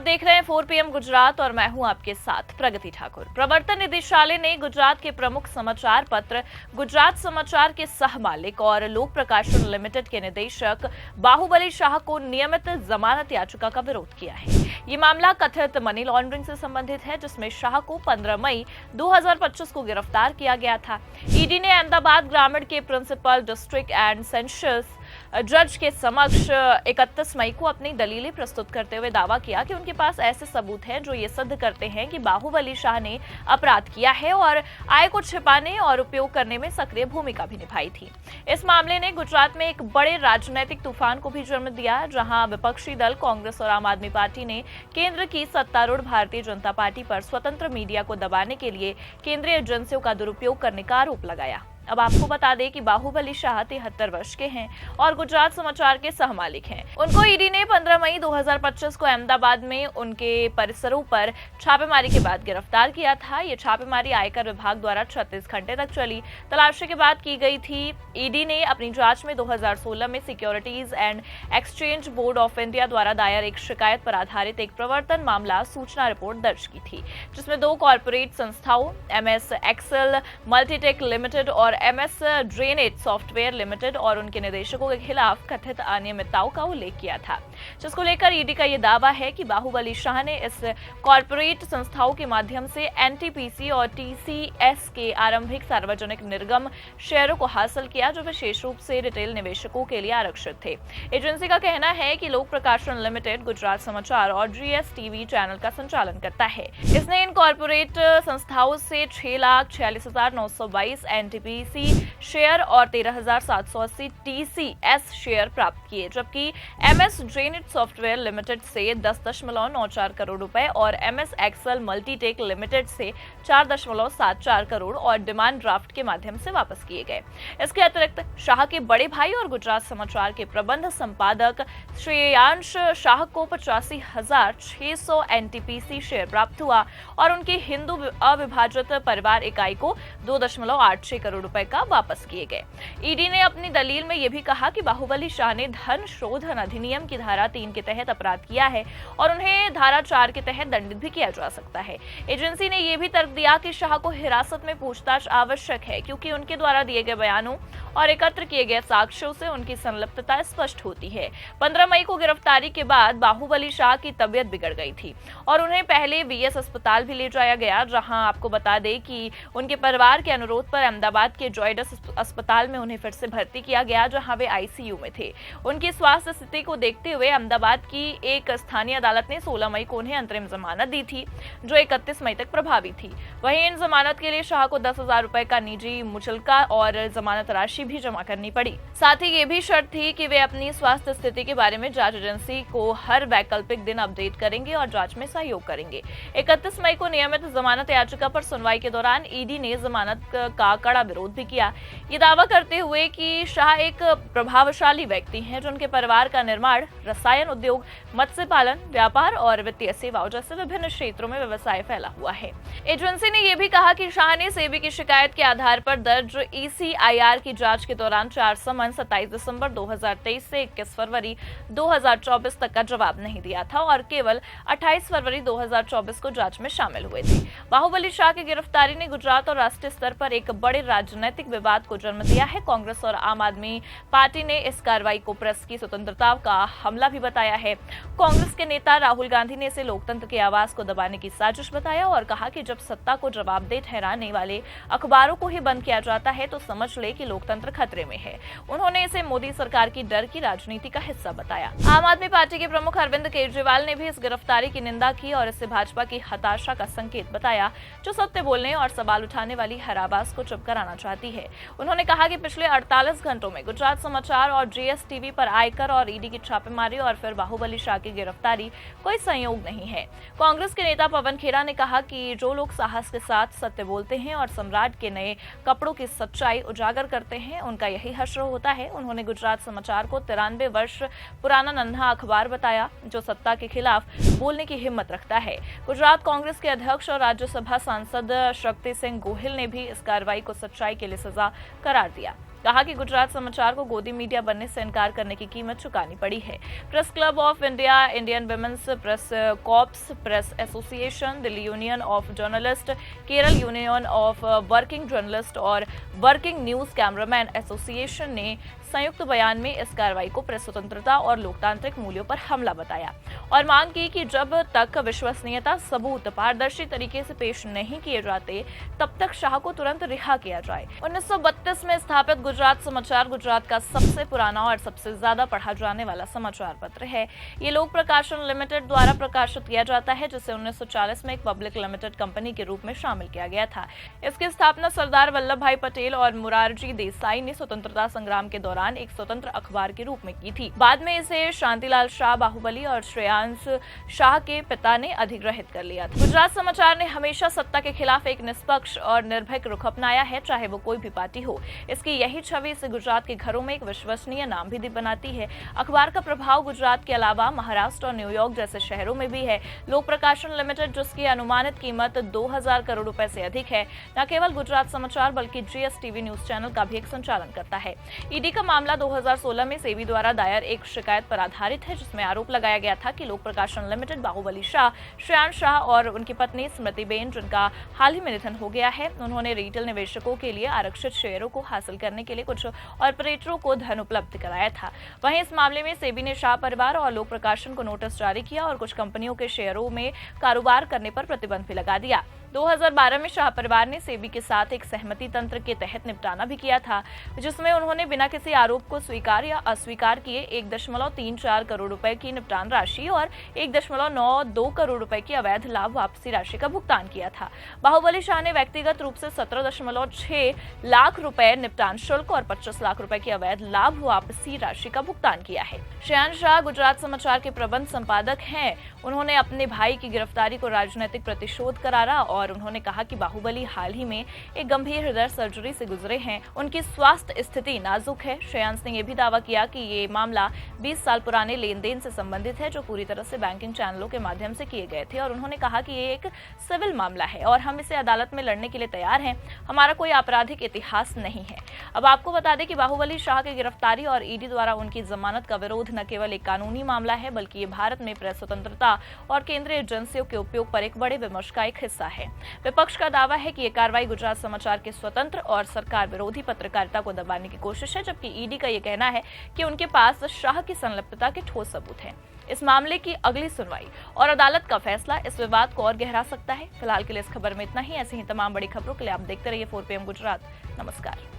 देख रहे हैं 4 PM गुजरात और मैं हूं आपके साथ प्रगति ठाकुर। प्रवर्तन निदेशालय ने गुजरात के प्रमुख समाचार पत्र गुजरात समाचार के सह मालिक और लोक प्रकाशन लिमिटेड के निदेशक बाहुबली शाह को नियमित जमानत याचिका का विरोध किया है। ये मामला कथित मनी लॉन्ड्रिंग से संबंधित है, जिसमें शाह को 15 मई 2025 को गिरफ्तार किया गया था। ईडी ने अहमदाबाद ग्रामीण के प्रिंसिपल डिस्ट्रिक्ट एंड सेशंस जज के समक्ष 31 मई को अपनी दलीलें प्रस्तुत करते हुए दावा किया कि उनके पास ऐसे सबूत हैं जो ये सिद्ध करते हैं कि बाहुबली शाह ने अपराध किया है और आय को छिपाने और उपयोग करने में सक्रिय भूमिका भी निभाई थी। इस मामले ने गुजरात में एक बड़े राजनीतिक तूफान को भी जन्म दिया, जहां विपक्षी दल कांग्रेस और आम आदमी पार्टी ने केंद्र की सत्तारूढ़ भारतीय जनता पार्टी पर स्वतंत्र मीडिया को दबाने के लिए केंद्रीय एजेंसियों का दुरुपयोग करने का आरोप लगाया। अब आपको बता दें कि बाहुबली शाह 73 वर्ष के हैं और गुजरात समाचार के सह मालिक हैं। उनको ईडी ने 15 मई 2025 को अहमदाबाद में उनके परिसरों पर छापेमारी के बाद गिरफ्तार किया था। ये छापेमारी आयकर विभाग द्वारा 36 घंटे तक चली तलाशी के बाद की गई थी। ईडी ने अपनी जांच में 2016 में securities and exchange board of India द्वारा दायर एक शिकायत पर आधारित एक प्रवर्तन मामला सूचना रिपोर्ट दर्ज की थी, जिसमें 2 कॉर्पोरेट संस्थाओं MS एक्सेल मल्टीटेक लिमिटेड और MS ड्रेनेज सॉफ्टवेयर लिमिटेड और उनके निदेशकों के खिलाफ कथित अनियमितताओं का उल्लेख किया था, जिसको लेकर ईडी का यह दावा है कि बाहुबली शाह ने इस कॉर्पोरेट संस्थाओं के माध्यम से NTPC और TCS के आरंभिक सार्वजनिक निर्गम शेयरों को हासिल किया, जो विशेष रूप से रिटेल निवेशकों के लिए आरक्षित थे। एजेंसी का कहना है कि लोक प्रकाशन लिमिटेड गुजरात समाचार और GSTV चैनल का संचालन करता है। इसने इन कॉर्पोरेट संस्थाओं से 6,46,922 NTPC शेयर और 13,780 TCS शेयर प्राप्त किए, जबकि MS ड्रेनेज सॉफ्टवेयर लिमिटेड से 10.94 करोड़ रुपए और MS एक्सेल मल्टीटेक लिमिटेड से 4.74 करोड़ और डिमांड ड्राफ्ट के माध्यम से वापस किए गए। इसके अतिरिक्त शाह के बड़े भाई और गुजरात समाचार के प्रबंध संपादक श्रेयांश शाह को 85,600 NTPC शेयर प्राप्त हुआ और उनकी हिंदू अविभाजित परिवार इकाई को 2.86 करोड़ रुपए का वापस किए गए। ईडी ने अपनी दलील में यह भी कहा कि बाहुबली शाह ने धन शोधन अधिनियम की धारा 3 के तहत अपराध किया है और उन्हें धारा 4 के तहत दंडित भी किया जा सकता है। एजेंसी ने यह भी तर्क दिया कि शाह को हिरासत में पूछताछ आवश्यक है, क्योंकि उनके द्वारा दिए गए बयानों और एकत्र किए गए साक्ष्यों से उनकी संलिप्तता स्पष्ट होती है। 15 मई को गिरफ्तारी के बाद बाहुबली शाह की तबीयत बिगड़ गई थी और उन्हें पहले VS अस्पताल भी ले जाया गया, जहां आपको बता दें कि उनके परिवार के अनुरोध पर अहमदाबाद के जॉयडस अस्पताल में उन्हें फिर से भर्ती किया गया, जहां वे ICU में थे। उनकी स्वास्थ्य स्थिति को देखते हुए अहमदाबाद की एक स्थानीय अदालत ने 16 मई को उन्हें अंतरिम जमानत दी थी, जो 31 मई तक प्रभावी थी। वहीं इन जमानत के लिए शाह को 10,000 रुपए का निजी मुचलका और जमानत राशि भी जमा करनी पड़ी। साथ ही ये भी शर्त थी कि वे अपनी स्वास्थ्य स्थिति के बारे में जांच एजेंसी को हर वैकल्पिक दिन अपडेट करेंगे और जांच में सहयोग करेंगे। 31 मई को नियमित जमानत याचिका पर सुनवाई के दौरान ईडी ने जमानत का कड़ा विरोध भी किया, ये दावा करते हुए कि शाह एक प्रभावशाली व्यक्ति हैं, जो उनके परिवार का निर्माण, रसायन उद्योग, मत्स्य पालन, व्यापार और वित्तीय सेवाओं जैसे विभिन्न क्षेत्रों में व्यवसाय फैला हुआ है। एजेंसी ने यह भी कहा कि शाह ने सेबी की शिकायत के आधार पर दर्ज ECIR की जांच के दौरान 4 समन 27 दिसंबर 2023 से 21 फरवरी 2024 तक का जवाब नहीं दिया था और केवल 28 फरवरी 2024 को जांच में शामिल हुए थे। बाहुबली शाह की गिरफ्तारी ने गुजरात और राष्ट्रीय स्तर पर एक बड़े राजनीतिक विवाद को जन्म दिया है। कांग्रेस और आम आदमी पार्टी ने इस कार्रवाई को प्रेस की स्वतंत्रता का हमला भी बताया है। कांग्रेस के नेता राहुल गांधी ने इसे लोकतंत्र की आवाज को दबाने की साजिश बताया और कहा कि जब सत्ता को जवाबदेह ठहराने वाले अखबारों को ही बंद किया जाता है तो समझ ले कि लोकतंत्र खतरे में है। उन्होंने इसे मोदी सरकार की डर की राजनीति का हिस्सा बताया। आम आदमी पार्टी के प्रमुख अरविंद केजरीवाल ने भी इस गिरफ्तारी की निंदा की और इसे भाजपा की हताशा का संकेत बताया, जो सत्य बोलने और सवाल उठाने वाली हर आवाज को चुप कराना चाहती है। उन्होंने कहा कि पिछले 48 घंटों में गुजरात समाचार और GSTV पर आयकर और ईडी की छापेमारी और फिर बाहुबली शाह की गिरफ्तारी कोई संयोग नहीं है। कांग्रेस के नेता पवन खेड़ा ने कहा कि जो लोग साहस के साथ सत्य बोलते हैं और सम्राट के नए कपड़ों की सच्चाई उजागर करते हैं, उनका यही हश्र होता है। उन्होंने गुजरात समाचार को 93 वर्ष पुराना नन्हा अखबार बताया, जो सत्ता के खिलाफ बोलने की हिम्मत रखता है। गुजरात कांग्रेस के अध्यक्ष और राज्यसभा सांसद शक्ति सिंह गोहिल ने भी इस कार्रवाई को सच्चाई के लिए सजा करार दिया। कहा कि गुजरात समाचार को गोदी मीडिया बनने से इनकार करने की कीमत चुकानी पड़ी है। Press club of India, Indian women's press corps, press association, Delhi union of journalist, Kerala union of working journalist और वर्किंग न्यूज कैमरामैन एसोसिएशन ने संयुक्त बयान में इस कार्रवाई को प्रेस स्वतंत्रता और लोकतांत्रिक मूल्यों पर हमला बताया और मांग की कि जब तक विश्वसनीयता सबूत पारदर्शी तरीके से पेश नहीं किए जाते तब तक शाह को तुरंत रिहा किया जाए। 1932 में स्थापित गुजरात समाचार गुजरात का सबसे पुराना और सबसे ज्यादा पढ़ा जाने वाला समाचार पत्र है। ये लोक प्रकाशन लिमिटेड द्वारा प्रकाशित किया जाता है, जिसे 1940 में एक पब्लिक लिमिटेड कंपनी के रूप में शामिल किया गया था। इसकी स्थापना सरदार वल्लभ भाई पटेल और मुरारजी देसाई ने स्वतंत्रता संग्राम के दौरान एक स्वतंत्र अखबार के रूप में की थी। बाद में इसे शांतिलाल शाह बाहुबली और श्रेयांश शाह के पिता ने अधिग्रहित कर लिया था। गुजरात समाचार ने हमेशा सत्ता के खिलाफ एक निष्पक्ष और निर्भीक रुख अपनाया है, चाहे वो कोई भी पार्टी हो। इसकी यही छवि इसे गुजरात के घरों में एक विश्वसनीय नाम भी बनाती है। अखबार का प्रभाव गुजरात के अलावा महाराष्ट्र और न्यूयॉर्क जैसे शहरों में भी है। लोक प्रकाशन लिमिटेड, जिसकी अनुमानित कीमत 2000 करोड़ रुपए से अधिक है, न केवल गुजरात समाचार बल्कि जीएसटीवी न्यूज चैनल का भी एक संचालन करता है। ईडी का मामला 2016 में सेबी द्वारा दायर एक शिकायत पर आधारित है, जिसमें आरोप लगाया गया था कि लोक प्रकाशन लिमिटेड बाहुबली शाह, श्रेयांश शाह और उनकी पत्नी स्मृतिबेन, जिनका हाल ही में निधन हो गया है, उन्होंने रिटेल निवेशकों के लिए आरक्षित शेयरों को हासिल करने के लिए कुछ ऑपरेटरों को धन उपलब्ध कराया था। वहीं इस मामले में सेबी ने शाह परिवार और लोक प्रकाशन को नोटिस जारी किया और कुछ कंपनियों के शेयरों में कारोबार करने पर प्रतिबंध भी लगा दिया। 2012 में शाह परिवार ने सेबी के साथ एक सहमति तंत्र के तहत निपटाना भी किया था, जिसमें उन्होंने बिना किसी आरोप को स्वीकार या अस्वीकार किए 1.34 करोड़ रुपए की निपटान राशि और 1.92 करोड़ रुपए की अवैध लाभ वापसी राशि का भुगतान किया था। बाहुबली शाह ने व्यक्तिगत रूप से 17.6 लाख रुपए निपटान शुल्क और 25 लाख रुपए की अवैध लाभ वापसी राशि का भुगतान किया है। श्रेयांश शाह गुजरात समाचार के प्रबंध संपादक हैं। उन्होंने अपने भाई की गिरफ्तारी को राजनीतिक प्रतिशोध करारा और उन्होंने कहा कि बाहुबली हाल ही में एक गंभीर हृदय सर्जरी से गुजरे हैं, उनकी स्वास्थ्य स्थिति नाजुक है। श्रेयांश ने यह भी दावा किया कि ये मामला 20 साल पुराने लेन देन से संबंधित है, जो पूरी तरह से बैंकिंग चैनलों के माध्यम से किए गए थे, और उन्होंने कहा कि ये एक सिविल मामला है और हम इसे अदालत में लड़ने के लिए तैयार हैं। हमारा कोई आपराधिक इतिहास नहीं है। अब आपको बता दें कि बाहुबली शाह की गिरफ्तारी और ईडी द्वारा उनकी जमानत का विरोध न केवल एक कानूनी मामला है, बल्कि ये भारत में प्रेस स्वतंत्रता और केंद्रीय एजेंसियों के उपयोग पर एक बड़े विमर्श का एक हिस्सा है। विपक्ष का दावा है कि यह कार्रवाई गुजरात समाचार के स्वतंत्र और सरकार विरोधी पत्रकारिता को दबाने की कोशिश है, जबकि ईडी का यह कहना है कि उनके पास शाह की संलिप्तता के ठोस सबूत हैं। इस मामले की अगली सुनवाई और अदालत का फैसला इस विवाद को और गहरा सकता है। फिलहाल के लिए इस खबर में इतना ही। ऐसे ही तमाम बड़ी खबरों के लिए आप देखते रहिए 4PM गुजरात। नमस्कार।